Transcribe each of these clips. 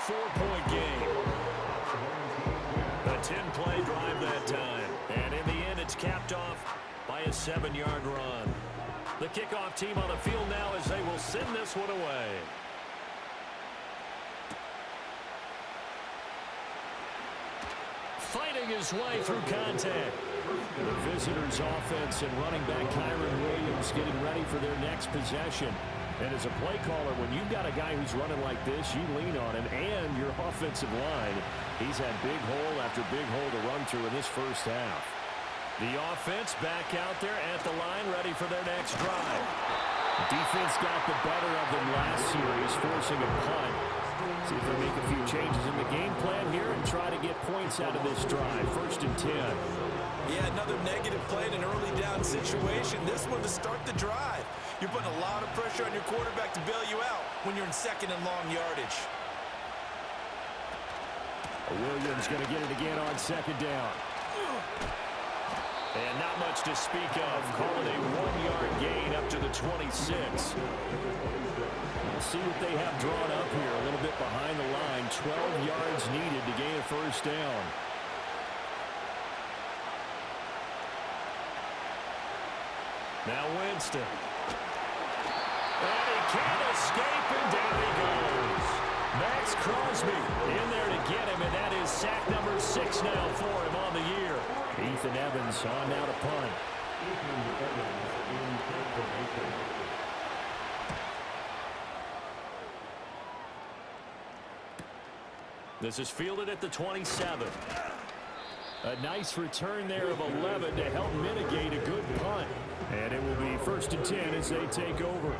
4-point game. A 10-play drive that time. And in the end, it's capped off by a 7-yard run. The kickoff team on the field now as they will send this one away. Fighting his way through contact. The visitors' offense and running back Kyron Williams getting ready for their next possession. And as a play caller, when you've got a guy who's running like this, you lean on him and your offensive line. He's had big hole after big hole to run through in this first half. The offense back out there at the line, ready for their next drive. Defense got the better of them last series, forcing a punt. See if they make a few changes in the game plan here and try to get points out of this drive. 1st and 10. Yeah, another negative play in an early down situation. This one to start the drive. You're putting a lot of pressure on your quarterback to bail you out when you're in 2nd and long yardage. Williams going to get it again on 2nd down. And not much to speak of. Calling a 1-yard gain up to the 26. We'll see what they have drawn up here. A little bit behind the line. 12 yards needed to gain a 1st down. Now Winston. And he can't escape, and down he goes. Max Crosby in there to get him, and that is sack number 6 now for him on the year. Ethan Evans on now to punt. This is fielded at the 27. A nice return there of 11 to help mitigate a good punt. And it will be 1st and 10 as they take over.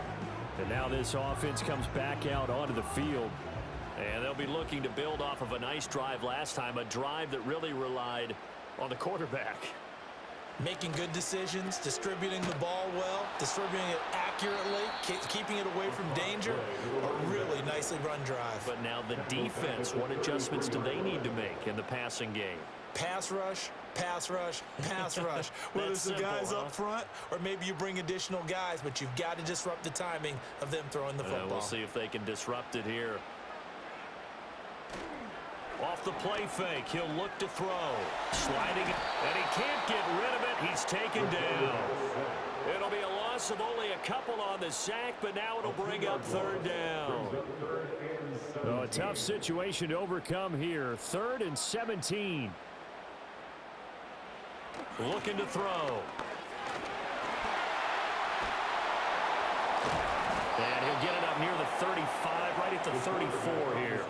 And now this offense comes back out onto the field. And they'll be looking to build off of a nice drive last time, a drive that really relied on the quarterback. Making good decisions, distributing the ball well, distributing it accurately, keeping it away from danger. A really nicely run drive. But now the defense, what adjustments do they need to make in the passing game? Pass rush, pass rush, pass rush. Whether it's the guys up front or maybe you bring additional guys, but you've got to disrupt the timing of them throwing the football. We'll see if they can disrupt it here. Off the play fake, he'll look to throw. Sliding, and he can't get rid of it. He's taken down. It'll be a loss of only a couple on the sack, but now it'll bring up 3rd down. Oh, a tough situation to overcome here. 3rd and 17. Looking to throw. And he'll get it up near the 35, right at the 34 here.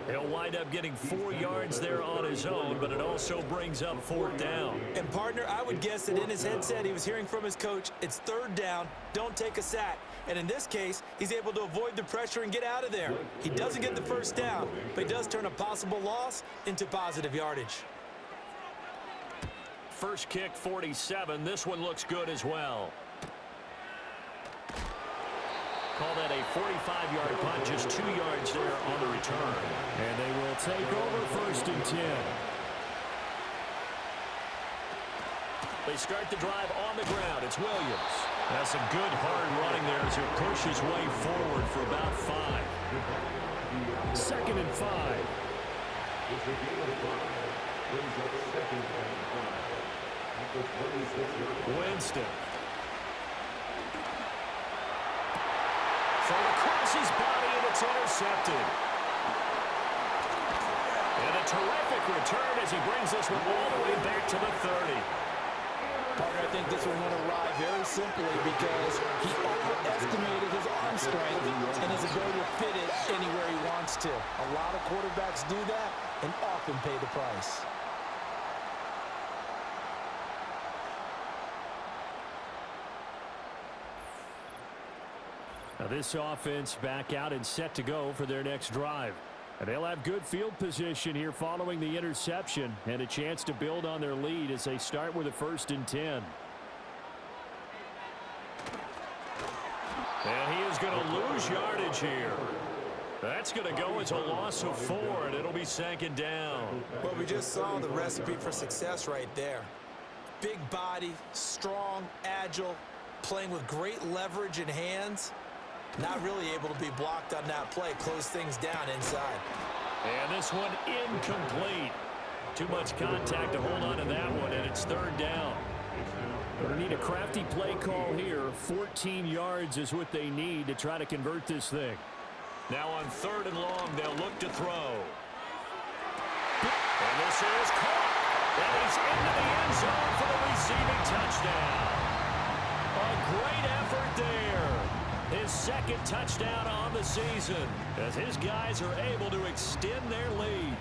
He'll wind up getting 4 yards there on his own, but it also brings up 4th down. And, partner, I would guess that in his headset he was hearing from his coach, it's 3rd down, don't take a sack. And in this case, he's able to avoid the pressure and get out of there. He doesn't get the 1st down, but he does turn a possible loss into positive yardage. First kick, 47. This one looks good as well. Call that a 45-yard punt, just 2 yards there on the return. And they will take over 1st and 10. They start the drive on the ground. It's Williams. That's some good hard running there as he'll push his way forward for about 5. 2nd and 5. Winston. Thrown across his body, and it's intercepted. And a terrific return as he brings this one all the way back to the 30. Partner, I think this one went awry very simply because he overestimated his arm strength and his ability to fit it anywhere he wants to. A lot of quarterbacks do that and often pay the price. Now this offense back out and set to go for their next drive. And they'll have good field position here following the interception and a chance to build on their lead as they start with a 1st and 10. And he is going to lose yardage here. That's going to go as a loss of 4, and it'll be 2nd down. Well, we just saw the recipe for success right there. Big body, strong, agile, playing with great leverage in hands. Not really able to be blocked on that play. Close things down inside. And this one incomplete. Too much contact to hold on to that one, and it's third down. Going to need a crafty play call here. 14 yards is what they need to try to convert this thing. Now on third and long, they'll look to throw. And this is caught. And he's into the end zone for the receiving touchdown. A great effort there. His second touchdown on the season as his guys are able to extend their lead.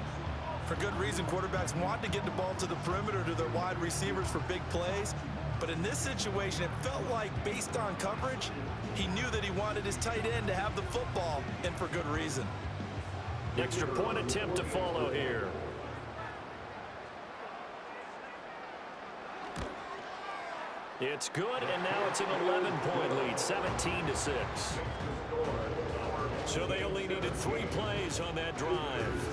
For good reason, quarterbacks want to get the ball to the perimeter to their wide receivers for big plays. But in this situation, it felt like, based on coverage, he knew that he wanted his tight end to have the football, and for good reason. Extra point attempt to follow here. It's good, and now it's an 11-point lead, 17-6. So they only needed 3 plays on that drive.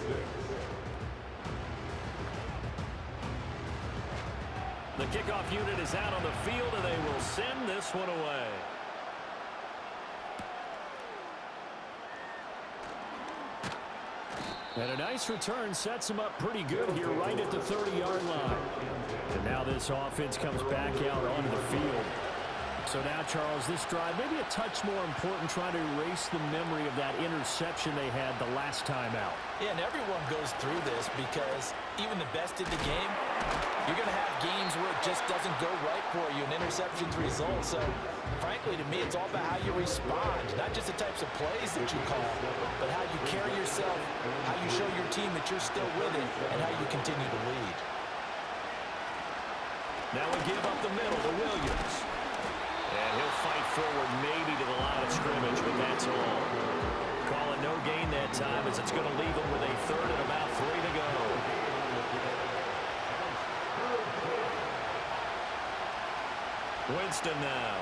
The kickoff unit is out on the field, and they will send this one away. And a nice return sets him up pretty good here right at the 30-yard line. And now this offense comes back out onto the field. So now, Charles, this drive maybe a touch more important, trying to erase the memory of that interception they had the last time out. Yeah, and everyone goes through this because even the best in the game, you're going to have games where it just doesn't go right for you, and interceptions result. So, frankly, to me, it's all about how you respond, not just the types of plays that you call, but how you carry yourself, how you show your team that you're still with it, and how you continue to lead. Now we give up the middle to Williams. And he'll fight forward maybe to the line of scrimmage, but that's all. Calling no gain that time as it's going to leave him with a third and about 3 to go. Winston now.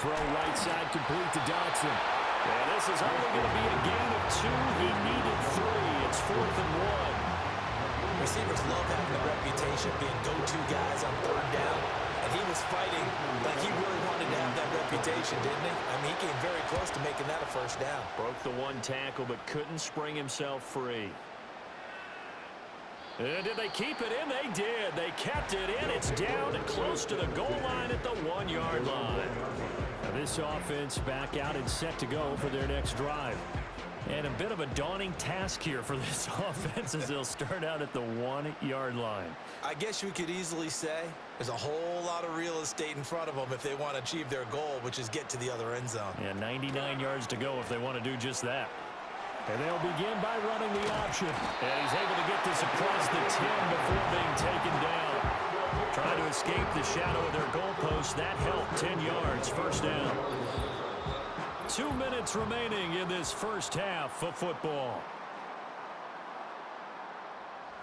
Throw right side complete to Dodson. And this is only going to be a gain of 2. He needed 3. It's 4th and 1. Receivers love having the reputation of being go-to guys on third down. And he was fighting like he really wanted to have that reputation, didn't he? I mean, he came very close to making that a first down. Broke the 1 tackle, but couldn't spring himself free. And did they keep it in? They did. They kept it in. It's down and close to the goal line at the 1-yard line. Now this offense back out and set to go for their next drive. And a bit of a daunting task here for this offense as they'll start out at the 1-yard line. I guess you could easily say there's a whole lot of real estate in front of them if they want to achieve their goal, which is get to the other end zone. And 99 yards to go if they want to do just that. And they'll begin by running the option. And he's able to get this across the 10 before being taken down. Trying to escape the shadow of their goalpost. That helped. 10 yards, first down. 2 minutes remaining in this first half of football.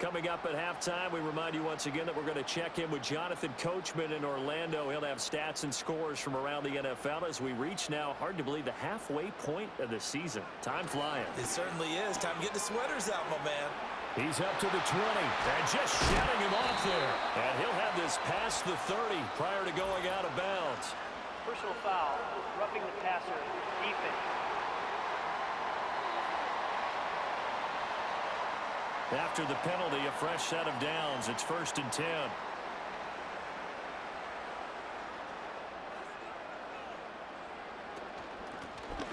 Coming up at halftime, we remind you once again that we're going to check in with Jonathan Coachman in Orlando. He'll have stats and scores from around the NFL as we reach now, hard to believe, the halfway point of the season. Time flying. It certainly is. Time to get the sweaters out, my man. He's up to the 20 and just shutting him off there. And he'll have this past the 30 prior to going out of bounds. Personal foul, roughing the passer, defense. After the penalty, a fresh set of downs. It's 1st and 10.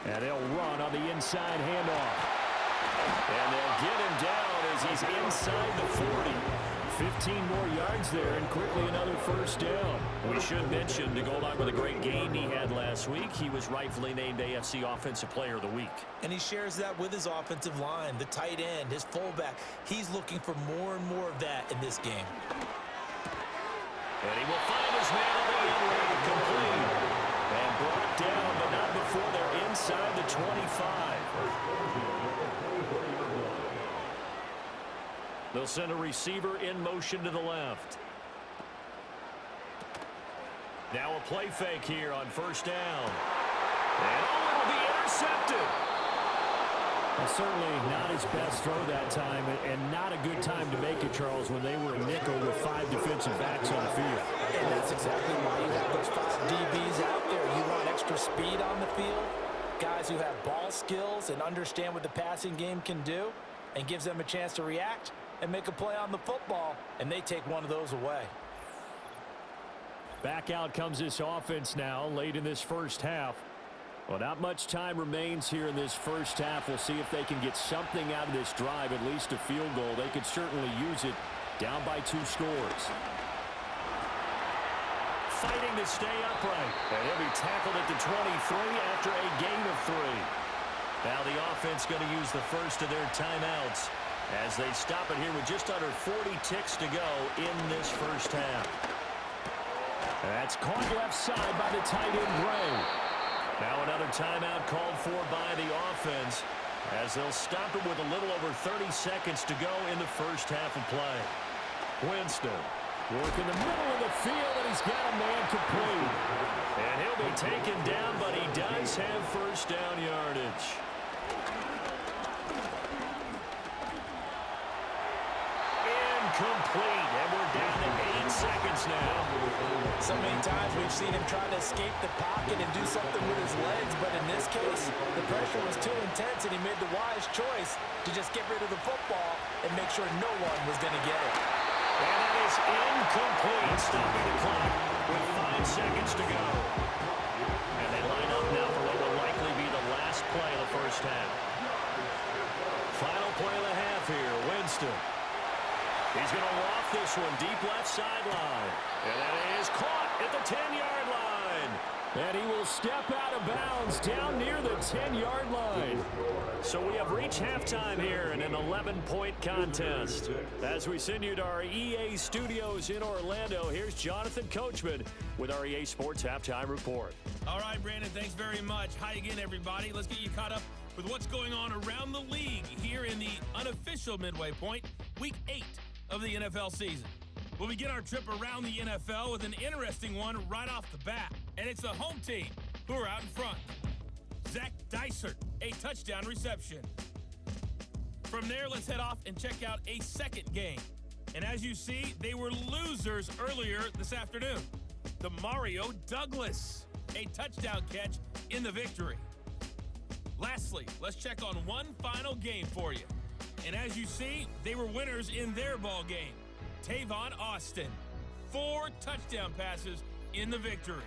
And they'll run on the inside handoff. And they'll get him down as he's inside the 40. 15 more yards there and quickly another first down. We should mention, to go along with a great game he had last week, he was rightfully named AFC Offensive Player of the Week. And he shares that with his offensive line, the tight end, his fullback. He's looking for more and more of that in this game. And he will find his man on the end line, complete. And brought down, but not before they're inside the 25. They'll send a receiver in motion to the left. Now a play fake here on first down. And it'll be intercepted. Well, certainly not his best throw that time, and not a good time to make it, Charles, when they were a nickel with 5 defensive backs on the field. And that's exactly why you have those 5 DBs out there. You want extra speed on the field, guys who have ball skills and understand what the passing game can do. and gives them a chance to react and make a play on the football, and they take one of those away. Back out comes this offense now late in this first half. Well, not much time remains here in this first half. We'll see if they can get something out of this drive, at least a field goal. They could certainly use it down by 2 scores. Fighting to stay upright. And he'll be tackled at the 23 after a gain of 3. Now the offense going to use the first of their timeouts as they stop it here with just under 40 ticks to go in this first half. That's caught left side by the tight end, Gray. Now another timeout called for by the offense as they'll stop it with a little over 30 seconds to go in the first half of play. Winston working the middle of the field, and he's got a man complete. And he'll be taken down, but he does have first down yardage. Incomplete, and we're down to 8 seconds now. So many times we've seen him trying to escape the pocket and do something with his legs, but in this case, the pressure was too intense, and he made the wise choice to just get rid of the football and make sure no one was going to get it. And that is incomplete, stopping the clock with 5 seconds to go. And they line up now for what will likely be the last play of the first half. Final play of the half here, Winston. He's going to loft this one deep left sideline. And that is caught at the 10-yard line. And he will step out of bounds down near the 10-yard line. So we have reached halftime here in an 11-point contest. As we send you to our EA studios in Orlando, here's Jonathan Coachman with our EA Sports Halftime Report. All right, Brandon, thanks very much. Hi again, everybody. Let's get you caught up with what's going on around the league here in the unofficial midway point, Week 8 of the NFL season. We'll begin our trip around the NFL with an interesting one right off the bat, and it's the home team who are out in front. Zach Dysert, a touchdown reception. From there, let's head off and check out a second game. And as you see, they were losers earlier this afternoon. The Mario Douglas, a touchdown catch in the victory. Lastly, let's check on one final game for you. And as you see, they were winners in their ball game. Tavon Austin, 4 touchdown passes in the victory.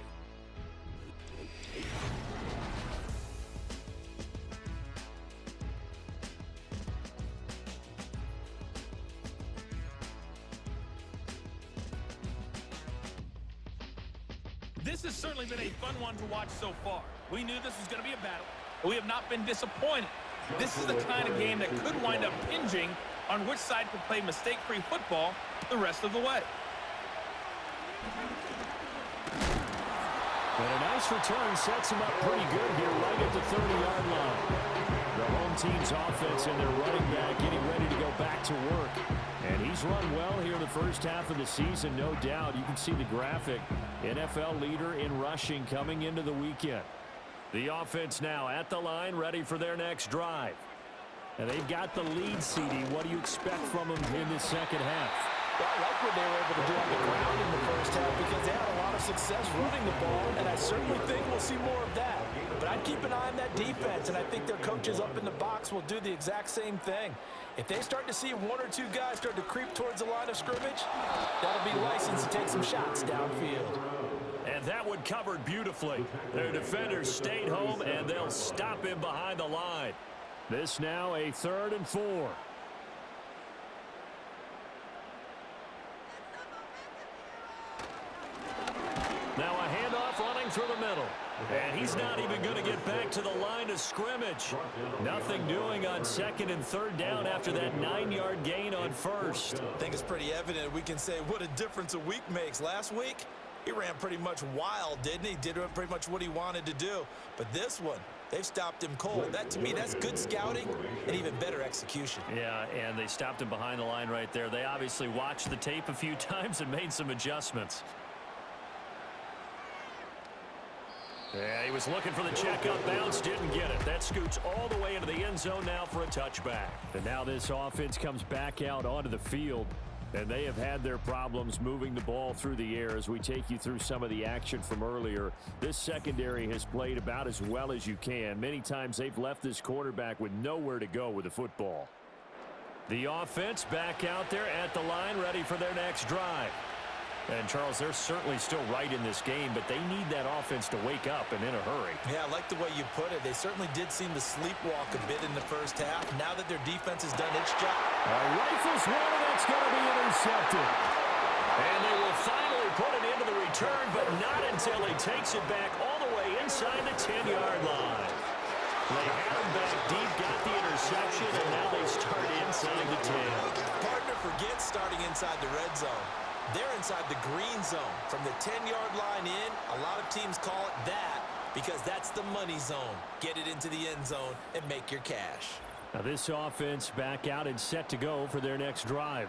This has certainly been a fun one to watch so far. We knew this was going to be a battle, but we have not been disappointed. This is the kind of game that could wind up hinging on which side can play mistake-free football the rest of the way. And a nice return sets him up pretty good here right at the 30-yard line. The home team's offense and their running back getting ready to go back to work. And he's run well here in the first half of the season, no doubt. You can see the graphic. NFL leader in rushing coming into the weekend. The offense now at the line, ready for their next drive. And they've got the lead, CD. What do you expect from them in the second half? Well, I like what they were able to do on the ground in the first half because they had a lot of success running the ball, and I certainly think we'll see more of that. But I'd keep an eye on that defense, and I think their coaches up in the box will do the exact same thing. If they start to see 1 or 2 guys start to creep towards the line of scrimmage, that'll be licensed to take some shots downfield. And that one covered beautifully. Their defenders stayed home, and they'll stop him behind the line. This now a 3rd and 4. Now a handoff running through the middle. And he's not even going to get back to the line of scrimmage. Nothing doing on 2nd and 3rd down after that 9-yard gain on 1st. I think it's pretty evident we can say what a difference a week makes. Last week, he ran pretty much wild, didn't he? Did pretty much what he wanted to do. But this one, they've stopped him cold. That, to me, that's good scouting and even better execution. Yeah, and they stopped him behind the line right there. They obviously watched the tape a few times and made some adjustments. Yeah, he was looking for the check-up bounce, didn't get it. That scoots all the way into the end zone now for a touchback. And now this offense comes back out onto the field, and they have had their problems moving the ball through the air. As we take you through some of the action from earlier, this secondary has played about as well as you can. Many times they've left this quarterback with nowhere to go with the football. The offense back out there at the line, ready for their next drive. And, Charles, they're certainly still right in this game, but they need that offense to wake up and in a hurry. Yeah, I like the way you put it. They certainly did seem to sleepwalk a bit in the first half. Now that their defense has done its job. Rifles one, and that's going to be intercepted. And they will finally put it into the return, but not until he takes it back all the way inside the 10-yard line. They had him back deep, got the interception, and now they start inside the 10. Hard to forget starting inside the red zone. They're inside the green zone. From the 10-yard line in, a lot of teams call it that because that's the money zone. Get it into the end zone and make your cash. Now this offense back out and set to go for their next drive.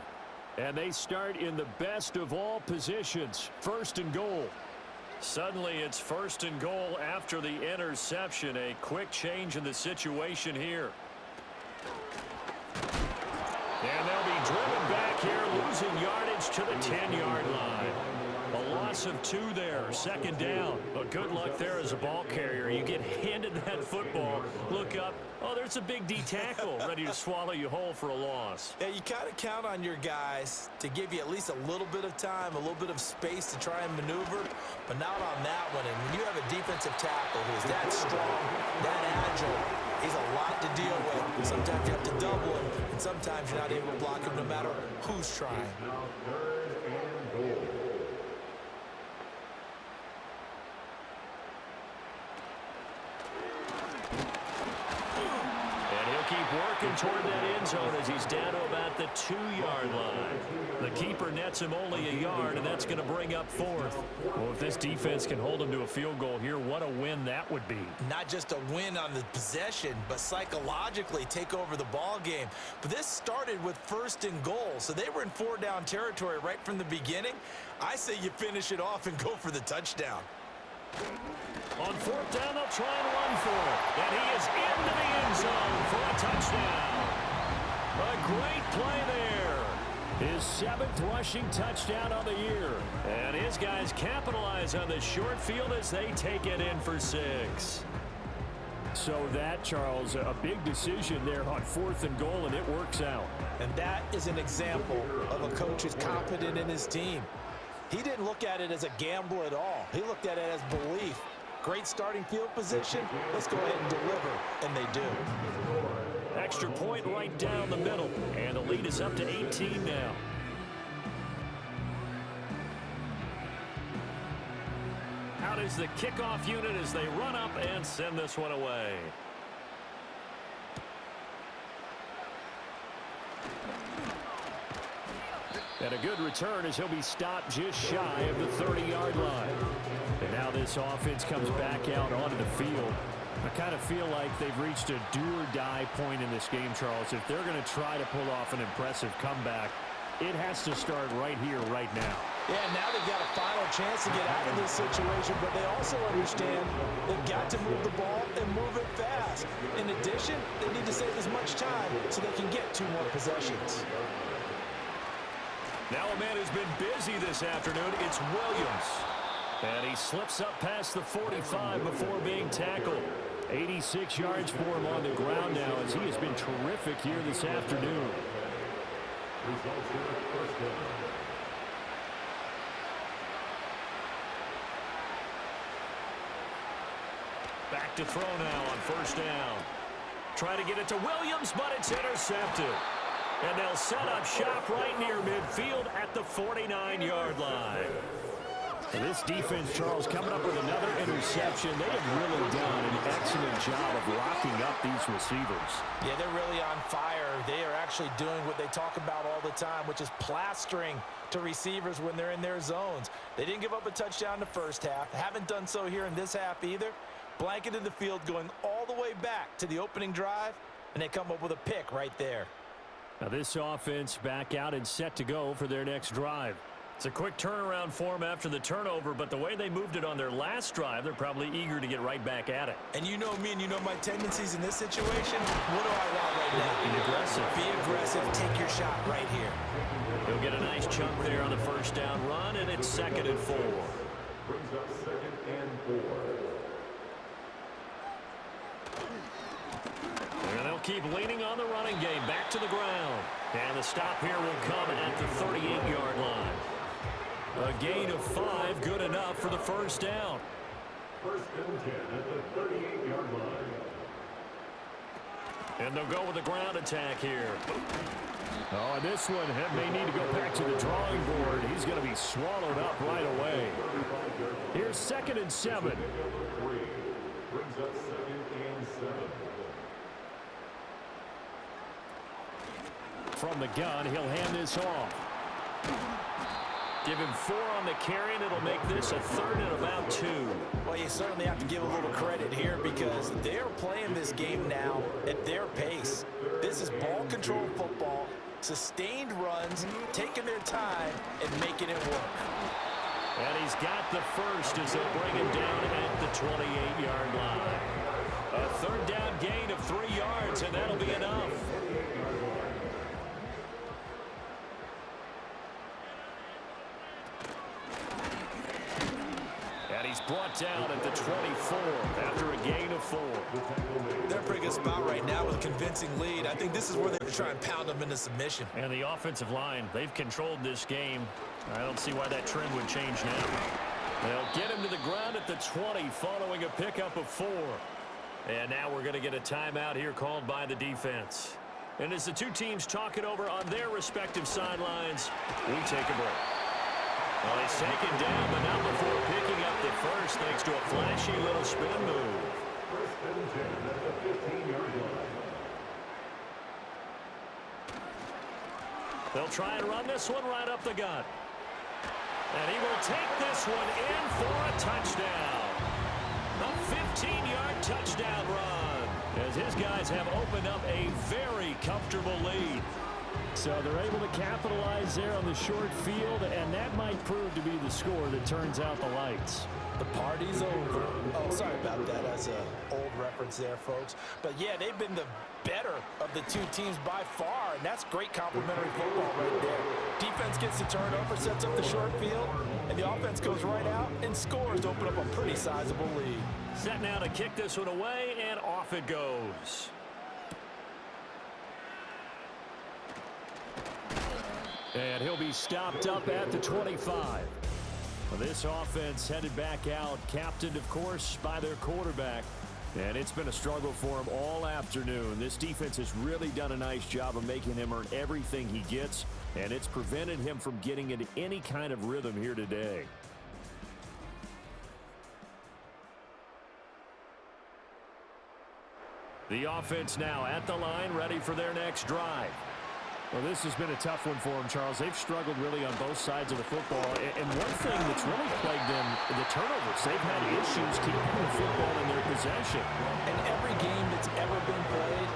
And they start in the best of all positions, first and goal. Suddenly it's first and goal after the interception. A quick change in the situation here. And they'll be driven back here, losing yardage to the 10-yard line. A loss of 2 there, second down. But good luck there as a ball carrier. You get handed that football, look up, oh, there's a big D tackle ready to swallow you whole for a loss. Yeah, you kind of count on your guys to give you at least a little bit of time, a little bit of space to try and maneuver, but not on that one. And when you have a defensive tackle who is that strong, that agile, he's a lot to deal with. Sometimes you have to double him, and sometimes you're not able to block him no matter who's trying. Keep working toward that end zone as he's down to about the 2-yard line. The keeper nets him only a yard, and that's going to bring up 4th. Well, if this defense can hold him to a field goal here, what a win that would be. Not just a win on the possession, but psychologically take over the ball game. But this started with first and goal, so they were in 4-down territory right from the beginning. I say you finish it off and go for the touchdown. On 4th down, they'll try and run for it. And he is into the end zone for a touchdown. A great play there. His 7th rushing touchdown of the year. And his guys capitalize on the short field as they take it in for 6. So that, Charles, a big decision there on 4th and goal, and it works out. And that is an example of a coach who's confident in his team. He didn't look at it as a gamble at all. He looked at it as belief. Great starting field position. Let's go ahead and deliver. And they do. Extra point right down the middle. And the lead is up to 18 now. Out is the kickoff unit as they run up and send this one away. And a good return as he'll be stopped just shy of the 30-yard line. And now this offense comes back out onto the field. I kind of feel like they've reached a do-or-die point in this game, Charles. If they're going to try to pull off an impressive comeback, it has to start right here, right now. Yeah, now they've got a final chance to get out of this situation, but they also understand they've got to move the ball and move it fast. In addition, they need to save as much time so they can get 2 more possessions. Now a man who's been busy this afternoon, it's Williams. And he slips up past the 45 before being tackled. 86 yards for him on the ground now as he has been terrific here this afternoon. Back to throw now on 1st down. Try to get it to Williams, but it's intercepted. And they'll set up shop right near midfield at the 49-yard line. And this defense, Charles, coming up with another interception. They have really done an excellent job of locking up these receivers. Yeah, they're really on fire. They are actually doing what they talk about all the time, which is plastering to receivers when they're in their zones. They didn't give up a touchdown in the first half. Haven't done so here in this half either. Blanketed the field going all the way back to the opening drive, and they come up with a pick right there. Now this offense back out and set to go for their next drive. It's a quick turnaround for them after the turnover, but the way they moved it on their last drive, they're probably eager to get right back at it. And you know me and you know my tendencies in this situation. What do I want right now? Be aggressive. Be aggressive. Take your shot right here. He'll get a nice chunk there on the 1st down run, and it's 2nd and 4. Brings up 2nd and 4. And they'll keep leaning on the running game. Back to the ground. And the stop here will come at the 38-yard line. A gain of 5, good enough for the first down. First and 10 at the 38-yard line. And they'll go with the ground attack here. Oh, and this one may need to go back to the drawing board. He's going to be swallowed up right away. Here's 2nd and 7. Brings up 2nd and 7. From the gun, he'll hand this off. Give him 4 on the carry, and it'll make this a 3rd and about 2. Well, you certainly have to give a little credit here because they're playing this game now at their pace. This is ball control football, sustained runs, taking their time, and making it work. And he's got the first as they'll bring him down at the 28-yard line. A 3rd down gain of 3 yards, and that'll be enough. He's brought down at the 24 after a gain of 4. They're in a pretty good spot right now with a convincing lead. I think this is where they're trying to pound them into submission. And the offensive line, they've controlled this game. I don't see why that trend would change now. They'll get him to the ground at the 20 following a pickup of 4. And now we're going to get a timeout here called by the defense. And as the two teams talk it over on their respective sidelines, we take a break. Well, he's taken down, but not before picking up the first thanks to a flashy little spin move. First and 10 at the 15-yard line. They'll try and run this one right up the gut. And he will take this one in for a touchdown. A 15-yard touchdown run as his guys have opened up a very comfortable lead. So they're able to capitalize there on the short field, and that might prove to be the score that turns out the lights. The party's over. Oh, sorry about that. That's an old reference there, folks. But, yeah, they've been the better of the two teams by far, and that's great complimentary football right there. Defense gets the turnover, sets up the short field, and the offense goes right out and scores to open up a pretty sizable lead. Set now to kick this one away, and off it goes. And he'll be stopped up at the 25. Well, this offense headed back out, captained, of course, by their quarterback. And it's been a struggle for him all afternoon. This defense has really done a nice job of making him earn everything he gets, and it's prevented him from getting into any kind of rhythm here today. The offense now at the line, ready for their next drive. Well, this has been a tough one for them, Charles. They've struggled really on both sides of the football. And one thing that's really plagued them, the turnovers. They've had issues keeping the football in their possession. In every game that's ever been played,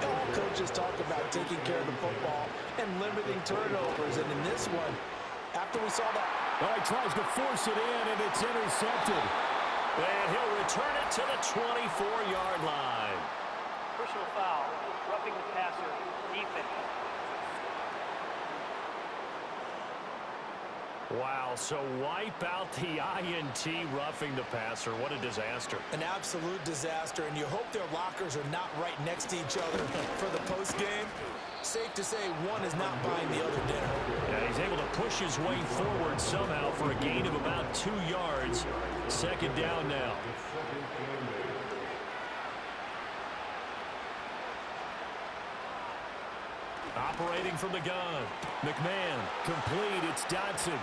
all coaches talk about taking care of the football and limiting turnovers. And in this one, after we saw that. Oh, he tries to force it in, and it's intercepted. And he'll return it to the 24-yard line. Personal foul, roughing the passer, defense. Wow, so wipe out the INT roughing the passer. What a disaster. An absolute disaster, and you hope their lockers are not right next to each other for the postgame. Safe to say one is not buying the other dinner. Yeah, he's able to push his way forward somehow for a gain of about 2 yards. 2nd down now. Operating from the gun. McMahon, complete. It's Dodson.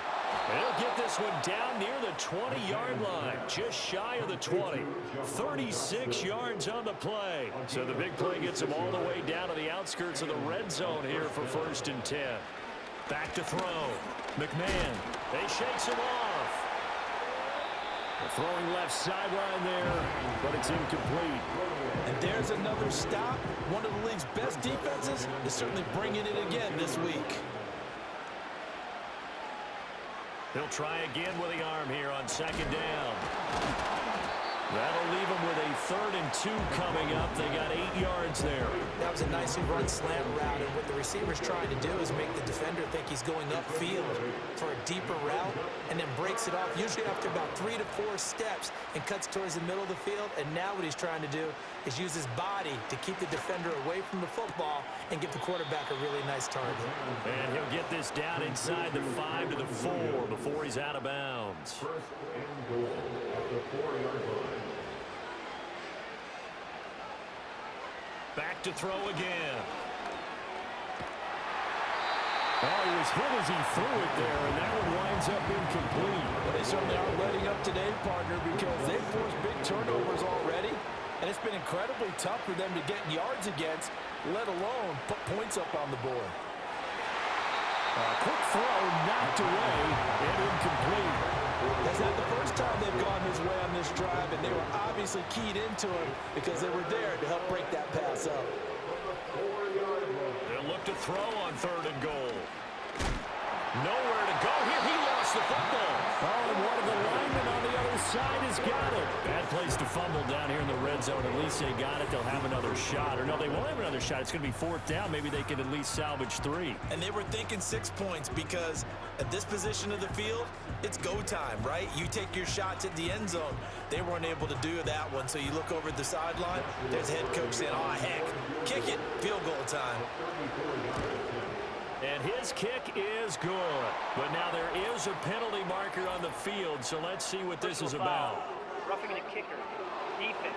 And he'll get this one down near the 20-yard line, just shy of the 20. 36 yards on the play. So the big play gets him all the way down to the outskirts of the red zone here for 1st and 10. Back to throw. McMahon, they shakes him off. Throwing left sideline there, but it's incomplete. And there's another stop. One of the league's best defenses is certainly bringing it again this week. He'll try again with the arm here on 2nd down. That'll leave them with a 3rd and 2 coming up. They got 8 yards there. That was a nicely run slant route, and what the receiver's trying to do is make the defender think he's going upfield for a deeper route, and then breaks it off, usually after about 3 to 4 steps, and cuts towards the middle of the field. And now what he's trying to do is use his body to keep the defender away from the football and give the quarterback a really nice target. And he'll get this down inside the 5 to the 4 before he's out of bounds. 1st and goal at the 4-yard line. Back to throw again. Oh, he was hit as he threw it there, and that one winds up incomplete. Well, they certainly are letting up today, partner, because they've forced big turnovers already, and it's been incredibly tough for them to get yards against, let alone put points up on the board. Quick throw, knocked away, and incomplete. That's not the first time they've gone his way on this drive, and they were obviously keyed into him because they were there to help break that pass up. They'll look to throw on 3rd and goal. Nowhere to go here. He lost the football. Oh, and one of the linemen on the other side has got it. Bad place to fumble down here in the red zone. At least they got it. They'll have another shot. Or no, they won't have another shot. It's going to be 4th down. Maybe they can at least salvage 3. And they were thinking 6 points because at this position of the field, it's go time, right? You take your shots at the end zone. They weren't able to do that one, so you look over at the sideline. There's head coach saying, oh, heck, kick it, field goal time. And his kick is good. But now there is a penalty marker on the field, so let's see what this is about. Roughing the kicker. Defense.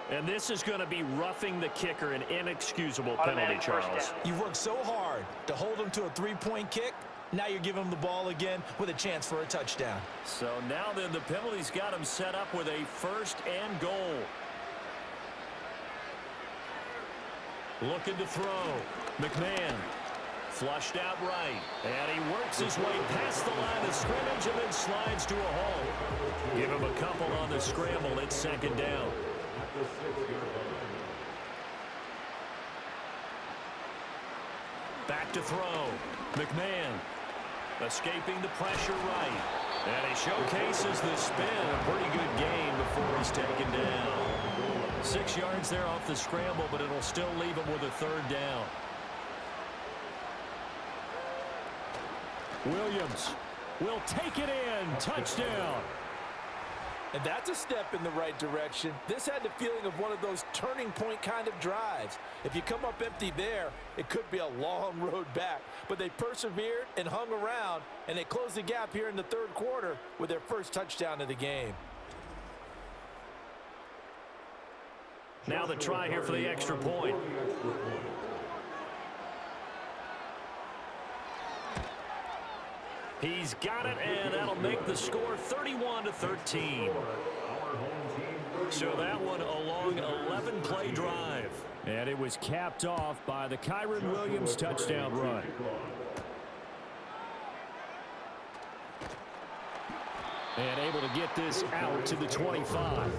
And this is going to be roughing the kicker, an inexcusable penalty, Charles. You've worked so hard to hold them to a 3-point kick. Now you're giving them the ball again with a chance for a touchdown. So now then the penalty's got him set up with a 1st and goal. Looking to throw. McMahon flushed out right. And he works his way past the line of scrimmage and then slides to a halt. Give him a couple on the scramble. It's 2nd down. Back to throw. McMahon escaping the pressure right. And he showcases the spin. A pretty good game before he's taken down. 6 yards there off the scramble, but it'll still leave him with a 3rd down. Williams will take it in. Touchdown. And that's a step in the right direction. This had the feeling of one of those turning point kind of drives. If you come up empty there, it could be a long road back. But they persevered and hung around, and they closed the gap here in the 3rd quarter with their first touchdown of the game. Now the try here for the extra point. He's got it, and that'll make the score 31-13. So that one a long 11-play drive. And it was capped off by the Kyren Williams touchdown run. And able to get this out to the 25.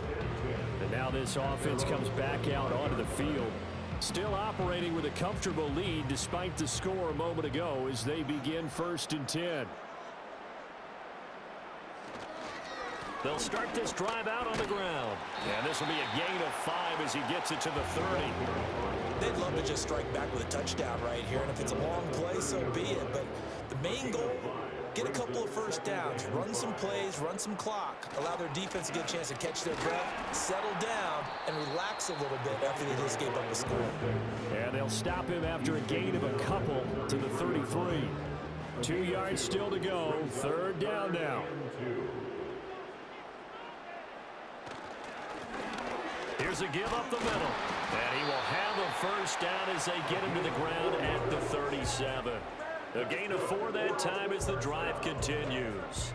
And now this offense comes back out onto the field. Still operating with a comfortable lead despite the score a moment ago as they begin 1st and 10. They'll start this drive out on the ground. And this will be a gain of 5 as he gets it to the 30. They'd love to just strike back with a touchdown right here, and if it's a long play, so be it. But the main goal, get a couple of 1st downs, run some plays, run some clock, allow their defense to get a chance to catch their breath, settle down, and relax a little bit after they just gave up a score. And they'll stop him after a gain of a couple to the 33. 2 yards still to go. 3rd down now. Here's a give up the middle. And he will have a 1st down as they get him to the ground at the 37. A gain of 4 that time as the drive continues.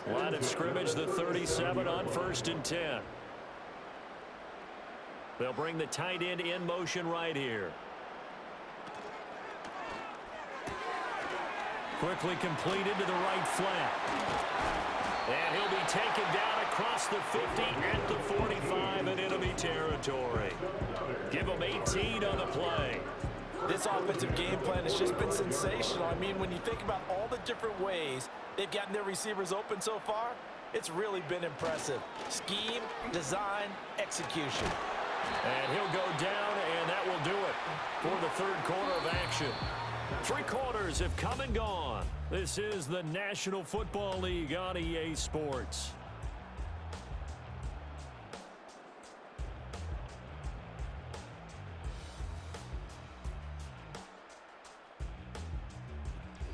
Line of scrimmage, the 37 on 1st and 10. They'll bring the tight end in motion right here. Quickly completed to the right flat. And he'll be taken down across the 50 at the 45 in enemy territory. Give him 18 on the play. This offensive game plan has just been sensational. I mean, when you think about all the different ways they've gotten their receivers open so far, it's really been impressive. Scheme, design, execution. And he'll go down, and that will do it for the third quarter of action. 3 quarters have come and gone. This is the National Football League on EA Sports.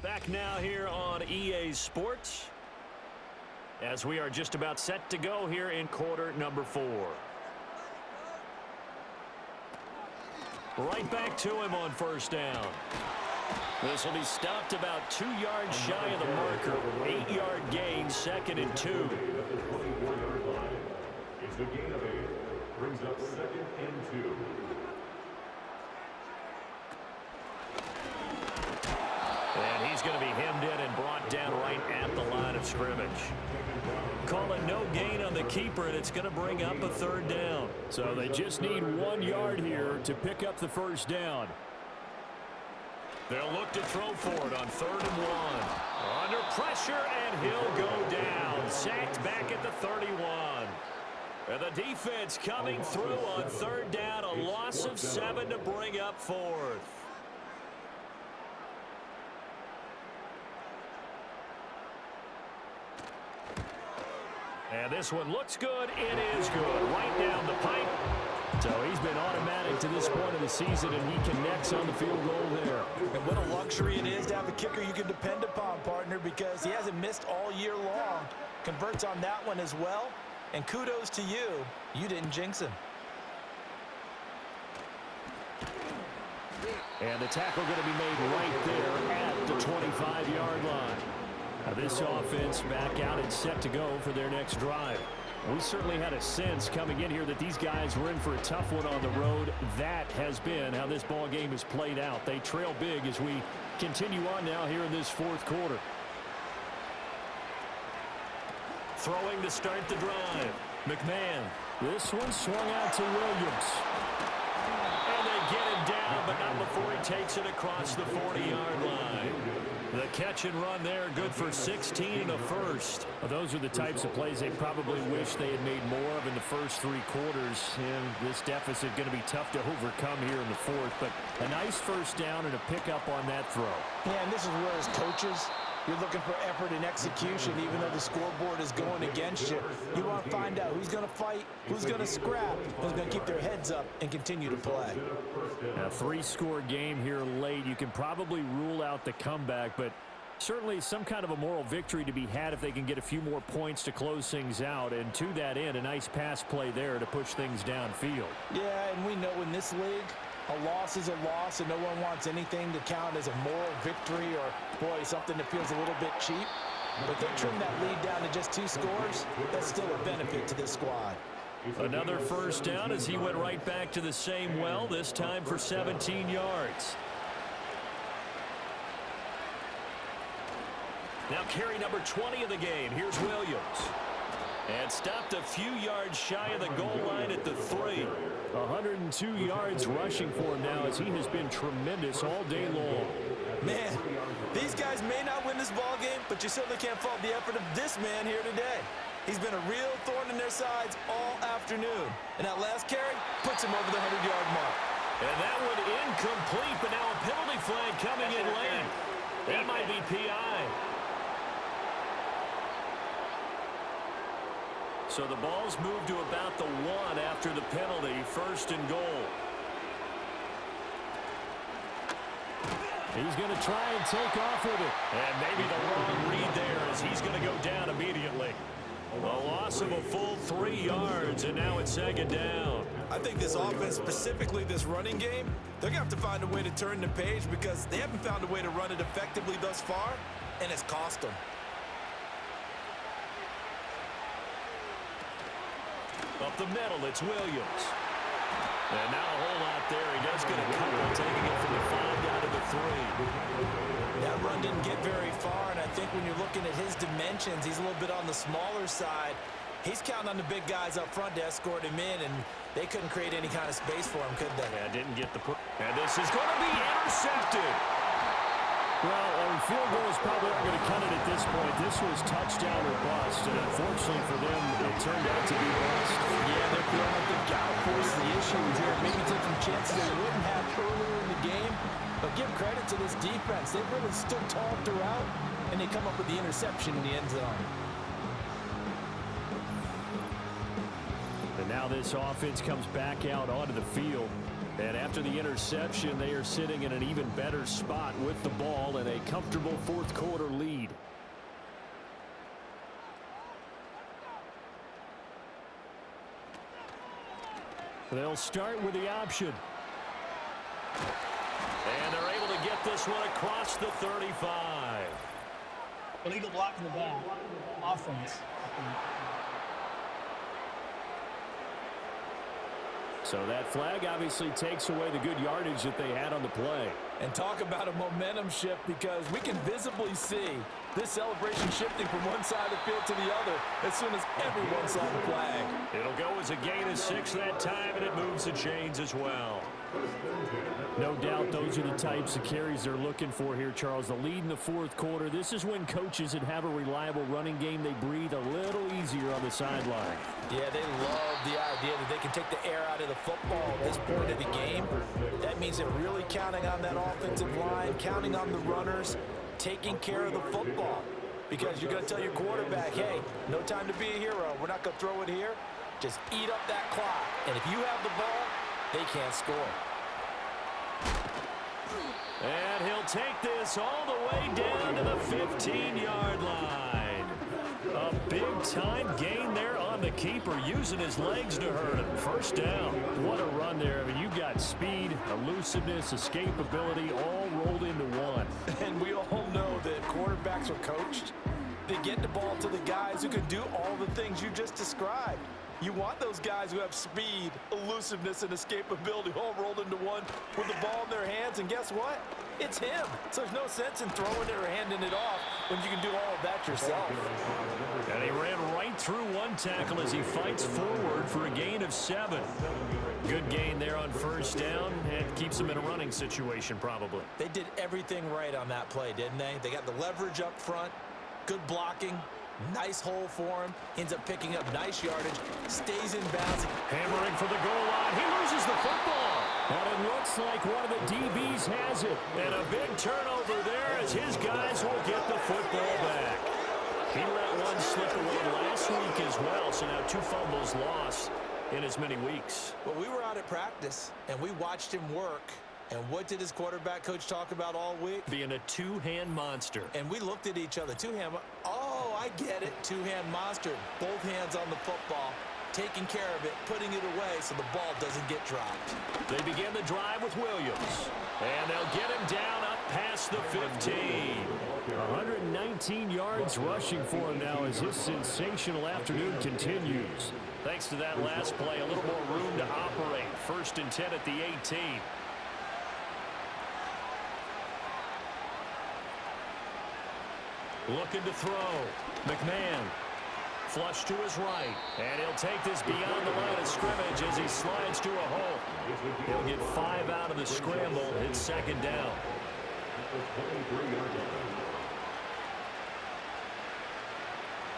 Back now here on EA Sports, as we are just about set to go here in quarter number 4. Right back to him on first down. This will be stopped about 2 yards shy of the marker. 8-yard gain, 2nd and 2. It's the gain of 8. Brings up 2nd and 2. And he's going to be hemmed in and brought down right at the line of scrimmage. Call it no gain on the keeper, and it's going to bring up a 3rd down. So they just need 1 yard here to pick up the first down. They'll look to throw for it on 3rd and 1. Under pressure, and he'll go down. Sacked back at the 31. And the defense coming through on 3rd down. A loss of 7 to bring up 4th. And this one looks good. It is good. Right down the pipe. So he's been automatic to this point of the season, and he connects on the field goal there. And what a luxury it is to have a kicker you can depend upon, partner, because he hasn't missed all year long. Converts on that one as well. And kudos to you. You didn't jinx him. And the tackle going to be made right there at the 25-yard line. Now this offense back out and set to go for their next drive. We certainly had a sense coming in here that these guys were in for a tough one on the road. That has been how this ball game has played out. They trail big as we continue on now here in this 4th quarter. Throwing to start the drive. McMahon. This one swung out to Williams. And they get him down, but not before he takes it across the 40-yard line. The catch and run there, good for 16 and a first. Well, those are the types of plays they probably wish they had made more of in the first 3 quarters. And this deficit going to be tough to overcome here in the 4th. But a nice first down and a pickup on that throw. Yeah, and this is where as coaches, you're looking for effort and execution, even though the scoreboard is going against you. You want to find out who's going to fight, who's going to scrap, who's going to keep their heads up and continue to play. A 3-score game here late. You can probably rule out the comeback, but certainly some kind of a moral victory to be had if they can get a few more points to close things out. And to that end, a nice pass play there to push things downfield. Yeah, and we know in this league, a loss is a loss, and no one wants anything to count as a moral victory or, boy, something that feels a little bit cheap. But they trim that lead down to just 2 scores. That's still a benefit to this squad. Another first down as he went right back to the same well, this time for 17 yards. Now carry number 20 of the game. Here's Williams. And stopped a few yards shy of the goal line at the 3. 102 yards rushing for him now as he has been tremendous all day long. Man, these guys may not win this ball game, but you certainly can't fault the effort of this man here today. He's been a real thorn in their sides all afternoon. And that last carry puts him over the 100-yard mark. And that one incomplete, but now a penalty flag coming in late. That might be PI. So the ball's moved to about the 1 after the penalty, 1st and goal. He's going to try and take off with it. And maybe the wrong read there as he's going to go down immediately. A loss of a full 3 yards, and now it's 2nd down. I think this offense, specifically this running game, they're going to have to find a way to turn the page because they haven't found a way to run it effectively thus far, and it's cost them. Up the middle, it's Williams. And not a whole lot there. He does get a couple, taking it from the 5 down to the 3. That run didn't get very far, and I think when you're looking at his dimensions, he's a little bit on the smaller side. He's counting on the big guys up front to escort him in, and they couldn't create any kind of space for him, could they? Yeah, didn't get the push. And this is going to be intercepted. Well, field goals probably aren't going to cut it at this point. This was touchdown or bust, and unfortunately for them, it turned out to be bust. Yeah, they're feeling like they've got to force the issue here. Maybe take some chances they wouldn't have earlier in the game. But give credit to this defense. They've really stood tall throughout, and they come up with the interception in the end zone. And now this offense comes back out onto the field. And after the interception, they are sitting in an even better spot with the ball and a comfortable fourth quarter lead. They'll start with the option. And they're able to get this one across the 35. Illegal block in the back. Offense. So that flag obviously takes away the good yardage that they had on the play. And talk about a momentum shift, because we can visibly see this celebration shifting from one side of the field to the other as soon as everyone saw the flag. It'll go as a gain of 6 that time, and it moves the chains as well. No doubt those are the types of carries they're looking for here, Charles. The lead in the fourth quarter. This is when coaches that have a reliable running game, they breathe a little easier on the sideline. Yeah, they love the idea that they can take the air out of the football at this point of the game. That means they're really counting on that offensive line, counting on the runners, taking care of the football. Because you're going to tell your quarterback, hey, no time to be a hero. We're not going to throw it here. Just eat up that clock. And if you have the ball, they can't score. And he'll take this all the way down to the 15-yard line. A big-time gain there on the keeper, using his legs to hurt him. First down. What a run there. I mean, you've got speed, elusiveness, escapability all rolled into one. And we all know that quarterbacks are coached. They get the ball to the guys who can do all the things you just described. You want those guys who have speed, elusiveness, and escapability all rolled into one with the ball in their hands, and guess what? It's him. So there's no sense in throwing it or handing it off when you can do all of that yourself. And he ran right through one tackle as he fights forward for a gain of 7. Good gain there on first down, and keeps him in a running situation probably. They did everything right on that play, didn't they? They got the leverage up front, good blocking, nice hole for him, ends up picking up nice yardage, stays in bounds. Hammering for the goal line. He loses the football. And it looks like one of the DBs has it. And a big turnover there as his guys will get the football back. He let one slip away last week as well, so now 2 fumbles lost in as many weeks. Well, we were out at practice, and we watched him work. And what did his quarterback coach talk about all week? Being a two-hand monster. And we looked at each other. Two-hand. Oh, I get it. Two-hand monster. Both hands on the football, taking care of it, putting it away so the ball doesn't get dropped. They begin the drive with Williams. And they'll get him down up past the 15. 119 yards rushing for him now as his sensational afternoon continues. Thanks to that last play, a little more room to operate. 1st and 10 at the 18. Looking to throw. McMahon. Flush to his right. And he'll take this beyond the line of scrimmage as he slides to a hole. He'll get 5 out of the scramble. It's 2nd down.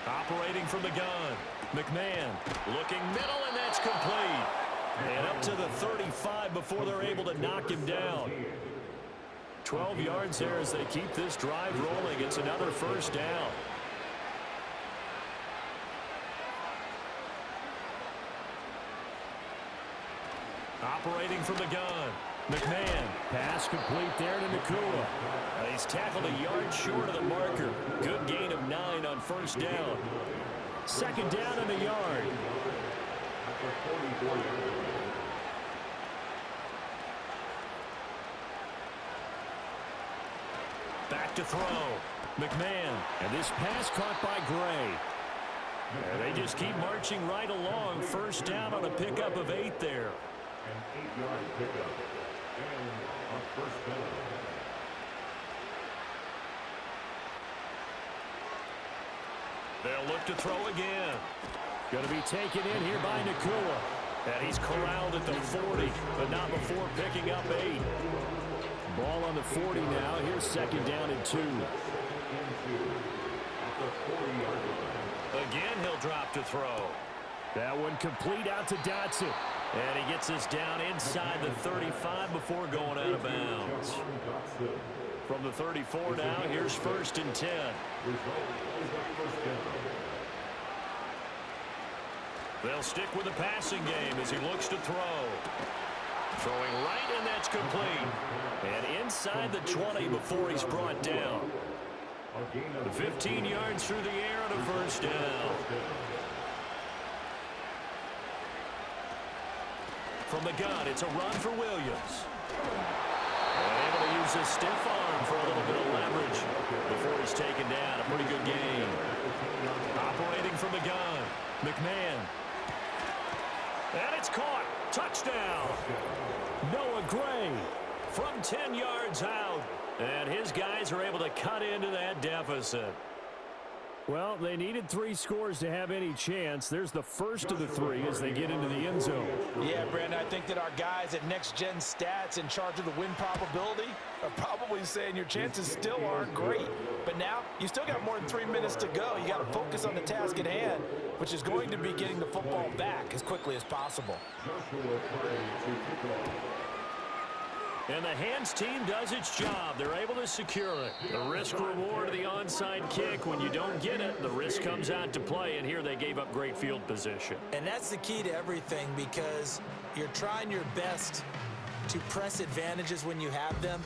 Operating from the gun. McMahon looking middle, and that's complete. And up to the 35 before they're able to knock him down. 12 yards there as they keep this drive rolling. It's another 1st down. Operating from the gun. McMahon. Pass complete there to Nakua. He's tackled a yard short of the marker. Good gain of 9 on 1st down. 2nd down in the yard. Back to throw. McMahon. And this pass caught by Gray. And they just keep marching right along. 1st down on a pickup of 8 there. An 8-yard pickup. And on 1st down. They'll look to throw again. Going to be taken in here by Nakua. And he's corralled at the 40, but not before picking up 8. Ball on the 40 now. Here's second down and 2. Again, he'll drop to throw. That one complete out to Dotson. And he gets us down inside the 35 before going out of bounds. From the 34 now, here's first and 10. They'll stick with the passing game as he looks to throw. Throwing right, and that's complete. And inside the 20 before he's brought down. 15 yards through the air and a first down. From the gun, it's a run for Williams. And able to use his stiff arm for a little bit of leverage before he's taken down. A pretty good game. Operating from the gun, McMahon. And it's caught. Touchdown. Noah Gray from 10 yards out. And his guys are able to cut into that deficit. Well, they needed 3 scores to have any chance. There's the first of the 3 as they get into the end zone. Yeah, Brandon, I think that our guys at Next Gen Stats in charge of the win probability are probably saying your chances still aren't great. But now, you still got more than 3 minutes to go. You got to focus on the task at hand, which is going to be getting the football back as quickly as possible. And the hands team does its job. They're able to secure it. The risk reward of the onside kick. When you don't get it, the risk comes out to play. And here they gave up great field position. And that's the key to everything, because you're trying your best to press advantages when you have them.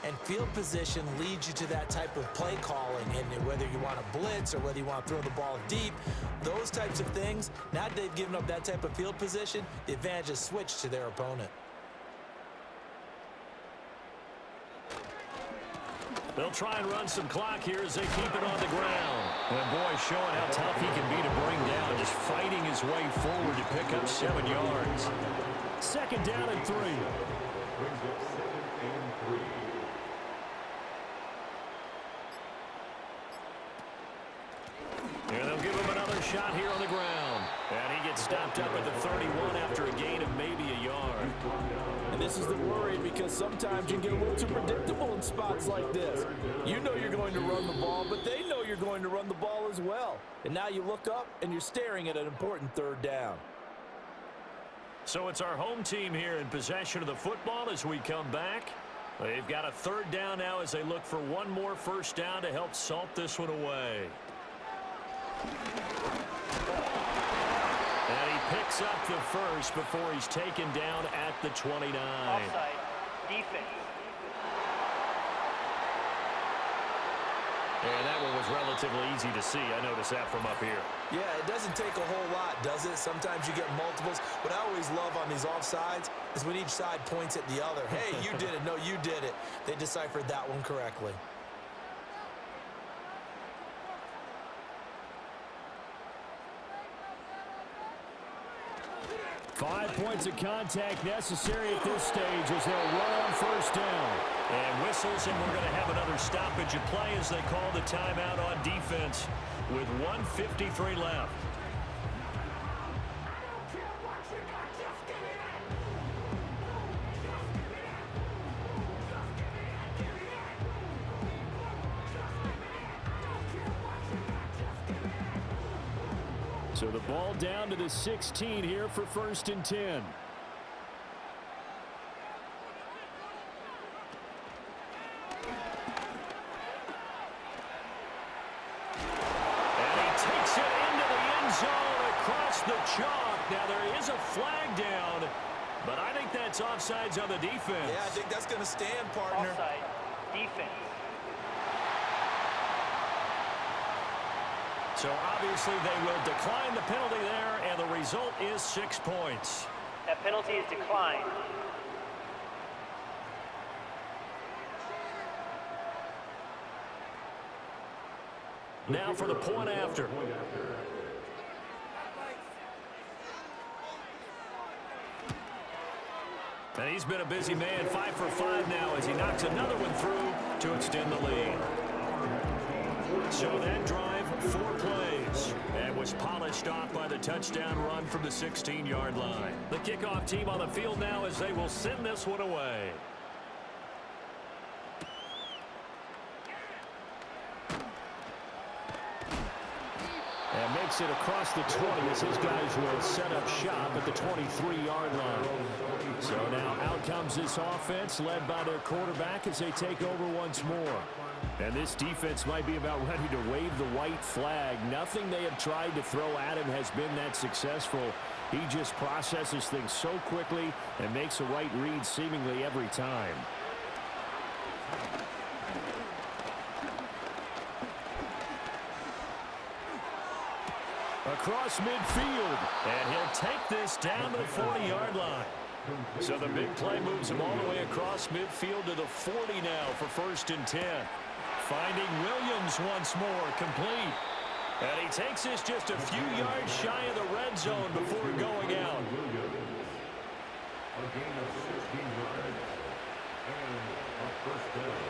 And field position leads you to that type of play calling. And whether you want to blitz or whether you want to throw the ball deep, those types of things, now that they've given up that type of field position, the advantage is switched to their opponent. They'll try and run some clock here as they keep it on the ground. And boy, showing how tough he can be to bring down, just fighting his way forward to pick up 7 yards. Second down and 3. And they'll give him another shot here on the ground. And he gets stopped up at the 31 after a gain of maybe a yard. And this is the worry, because sometimes you get a little too predictable in spots like this. You know you're going to run the ball, but they know you're going to run the ball as well. And now you look up and you're staring at an important third down. So it's our home team here in possession of the football as we come back. They've got a third down now as they look for one more first down to help salt this one away. And he picks up the first before he's taken down at the 29. Offside. Defense. And that one was relatively easy to see. I noticed that from up here. Yeah, it doesn't take a whole lot, does it? Sometimes you get multiples. What I always love on these offsides is when each side points at the other. Hey, you did it. No, you did it. They deciphered that one correctly. 5 points of contact necessary at this stage as they'll run on first down. And whistles, and we're going to have another stoppage of play as they call the timeout on defense with 1:53 left. So the ball down to the 16 here for first and 10. And he takes it into the end zone across the chalk. Now there is a flag down, but I think that's offsides on the defense. Yeah, I think that's going to stand, partner. Offside. Defense. So obviously they will decline the penalty there, and the result is 6 points. That penalty is declined. Now for the point after. And he's been a busy man, 5 for 5 now as he knocks another one through to extend the lead. So that drive 4 plays and was polished off by the touchdown run from the 16-yard line. The kickoff team on the field now as they will send this one away. And makes it across the 20 as his guys will set up shop at the 23-yard line. So now out comes this offense led by their quarterback as they take over once more. And this defense might be about ready to wave the white flag. Nothing they have tried to throw at him has been that successful. He just processes things so quickly and makes a right read seemingly every time. Across midfield, and he'll take this down to the 40-yard line. So the big play moves him all the way across midfield to the 40 now for 1st and 10. Finding Williams once more, complete. And he takes this just a few yards shy of the red zone before going out. A gain of 16 yards and a first down.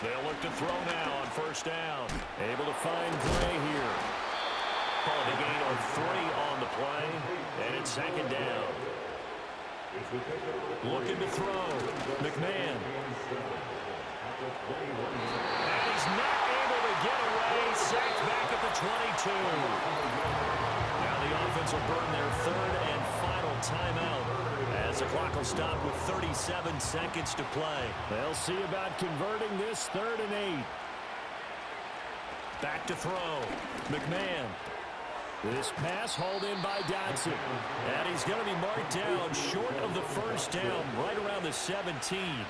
They'll look to throw now on 1st down. Able to find Gray here. Called a gain of 3 on the play, and it's 2nd down. Looking to throw. McMahon. And he's not able to get away. Sacked back at the 22. Now the offense will burn their 3rd and final timeout as the clock will stop with 37 seconds to play. They'll see about converting this 3rd and 8. Back to throw. McMahon. This pass hauled in by Dotson. And he's going to be marked down short of the 1st down, right around the 17.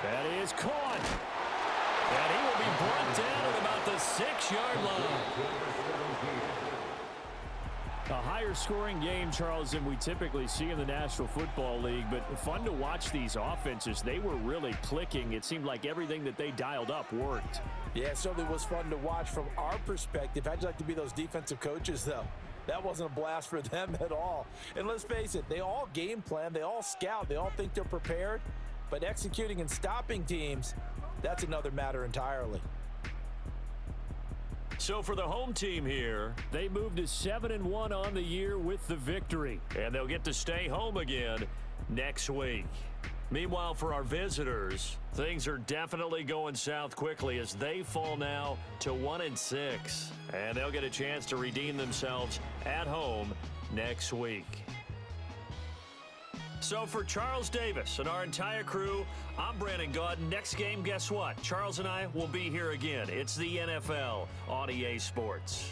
That is caught. And he will be brought down at about the 6-yard line. A higher scoring game, Charles, than we typically see in the National Football League, but fun to watch these offenses. They were really clicking. It seemed like everything that they dialed up worked. Yeah, it certainly was fun to watch from our perspective. How'd you like to be those defensive coaches, though? That wasn't a blast for them at all. And let's face it, they all game plan, they all scout, they all think they're prepared, but executing and stopping teams, that's another matter entirely. So for the home team here, they moved to 7-1 on the year with the victory. And they'll get to stay home again next week. Meanwhile, for our visitors, things are definitely going south quickly as they fall now to 1-6. And they'll get a chance to redeem themselves at home next week. So for Charles Davis and our entire crew, I'm Brandon Gaudin. Next game, guess what? Charles and I will be here again. It's the NFL on EA Sports.